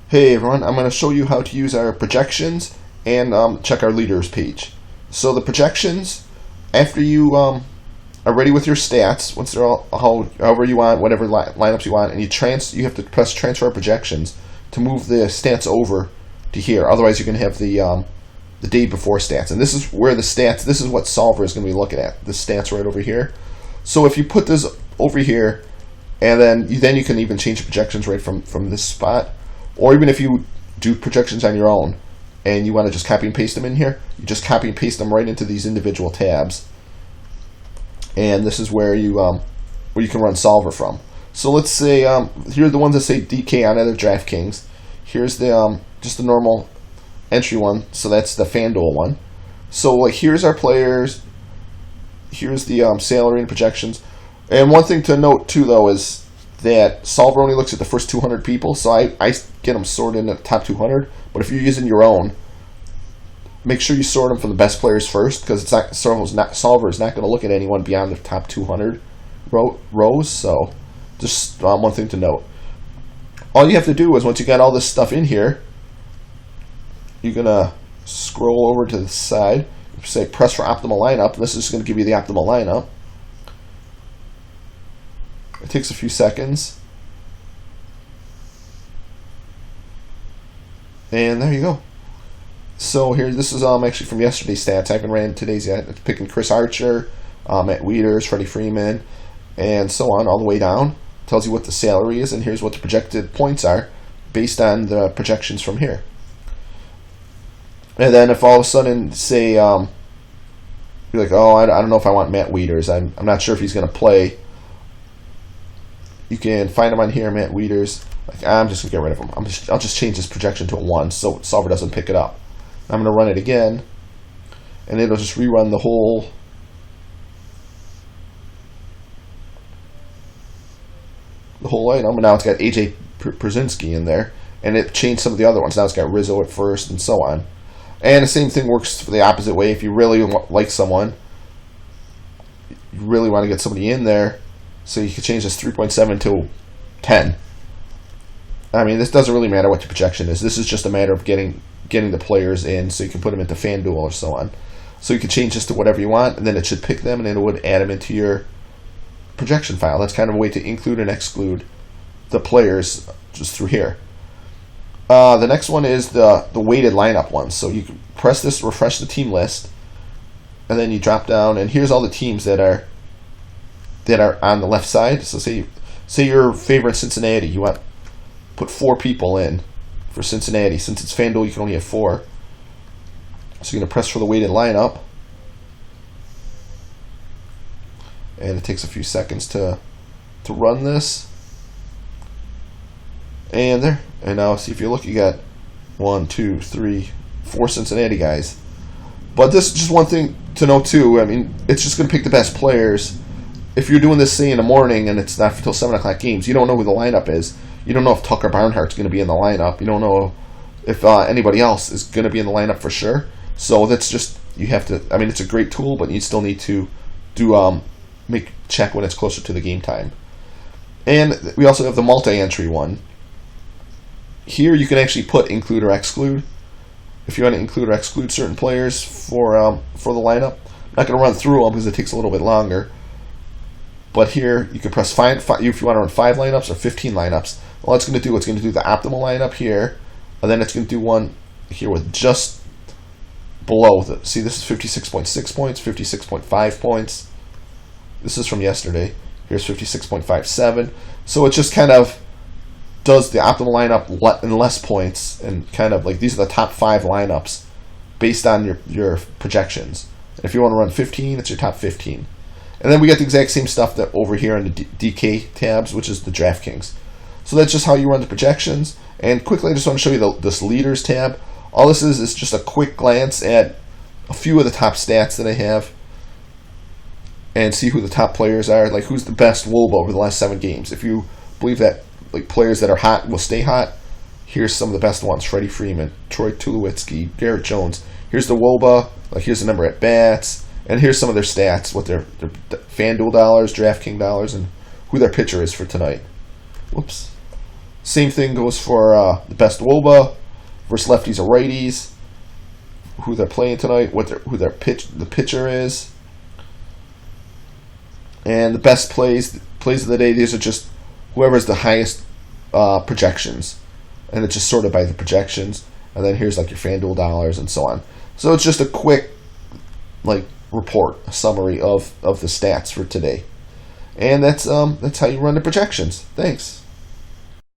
Hey everyone, I'm going to show you how to use our projections and check our leaders page. So the projections, after you are ready with your stats, once they're all however you want, whatever lineups you want, and you have to press transfer projections to move the stats over to here. Otherwise, you're going to have the day before stats, and this is where the stats. This is what Solver is going to be looking at. The stats right over here. So if you put this over here, and then you can even change the projections right from this spot. Or even if you do projections on your own and you want to just copy and paste them in here, you just copy and paste them right into these individual tabs. And this is where you can run Solver from. So let's say here are the ones that say DK on other DraftKings. Here's the just the normal entry one. So that's the FanDuel one. So like here's our players. Here's the salary and projections. And one thing to note too though is that Solver only looks at the first 200 people, so I get them sorted in the top 200. But if you're using your own, make sure you sort them from the best players first, because it's not Solver is not going to look at anyone beyond the top 200 rows. So just one thing to note. All you have to do is once you got all this stuff in here, you're going to scroll over to the side, say press for optimal lineup, and this is going to give you the optimal lineup. It takes a few seconds. And there you go. So here, this is actually from yesterday's stats. I haven't ran today's yet. It's picking Chris Archer, Matt Wieters, Freddie Freeman, and so on, all the way down. Tells you what the salary is, and here's what the projected points are based on the projections from here. And then if all of a sudden, say, you're like, oh, I don't know if I want Matt Wieters. I'm not sure if he's going to play. You can find him on here, Matt Wieters. Like, I'm just going to get rid of him. I'll just change this projection to a 1 so Solver doesn't pick it up. I'm going to run it again, and it'll just rerun the whole item. And now it's got AJ Przinski in there, and it changed some of the other ones. Now it's got Rizzo at first, and so on. And the same thing works for the opposite way. If you really like someone, you really want to get somebody in there, so you can change this 3.7 to 10. I mean, this doesn't really matter what the projection is. This is just a matter of getting the players in, so you can put them into FanDuel or so on. So you can change this to whatever you want, and then it should pick them, and then it would add them into your projection file. That's kind of a way to include and exclude the players just through here. The next one is the weighted lineup one. So you can press this, refresh the team list, and then you drop down, and here's all the teams that are on the left side. So say your favorite Cincinnati, you want put 4 people in for Cincinnati. Since it's FanDuel, you can only have 4. So you're going to press for the weighted lineup, and it takes a few seconds to run this. And there. And now see, if you look, you got 1, 2, 3, 4 Cincinnati guys. But this is just one thing to know too. I mean, it's just going to pick the best players. If you're doing this, say, in the morning and it's not until 7 o'clock games, you don't know who the lineup is. You don't know if Tucker Barnhart's going to be in the lineup. You don't know if anybody else is going to be in the lineup for sure. So that's just, you have to, I mean, it's a great tool, but you still need to check when it's closer to the game time. And we also have the multi-entry one. Here you can actually put include or exclude. If you want to include or exclude certain players for the lineup. I'm not going to run through them because it takes a little bit longer. But here you can press five if you want to run 5 lineups or 15 lineups. All it's going to do, it's going to do the optimal lineup here, and then it's going to do one here with just below the. See, this is 56.6 points, 56.5 points. This is from yesterday. Here's 56.57. So it just kind of does the optimal lineup in less points, and kind of like these are the top 5 lineups based on your projections. And if you want to run 15, it's your top 15. And then we got the exact same stuff that over here in the DK tabs, which is the DraftKings. So that's just how you run the projections. And quickly, I just want to show you this leaders tab. All this is just a quick glance at a few of the top stats that I have, and see who the top players are. Like who's the best WOBA over the last 7 games. If you believe that like players that are hot will stay hot, here's some of the best ones: Freddie Freeman, Troy Tulowitzki, Garrett Jones. Here's the WOBA. Like here's the number at bats. And here's some of their stats, what their FanDuel dollars, DraftKings dollars, and who their pitcher is for tonight. Whoops. Same thing goes for the best WOBA versus lefties or righties, who they're playing tonight, who the pitcher is, and the best plays of the day. These are just whoever has the highest projections, and it's just sorted by the projections. And then here's like your FanDuel dollars and so on. So it's just a quick report, a summary of the stats for today. And that's how you run the projections. Thanks.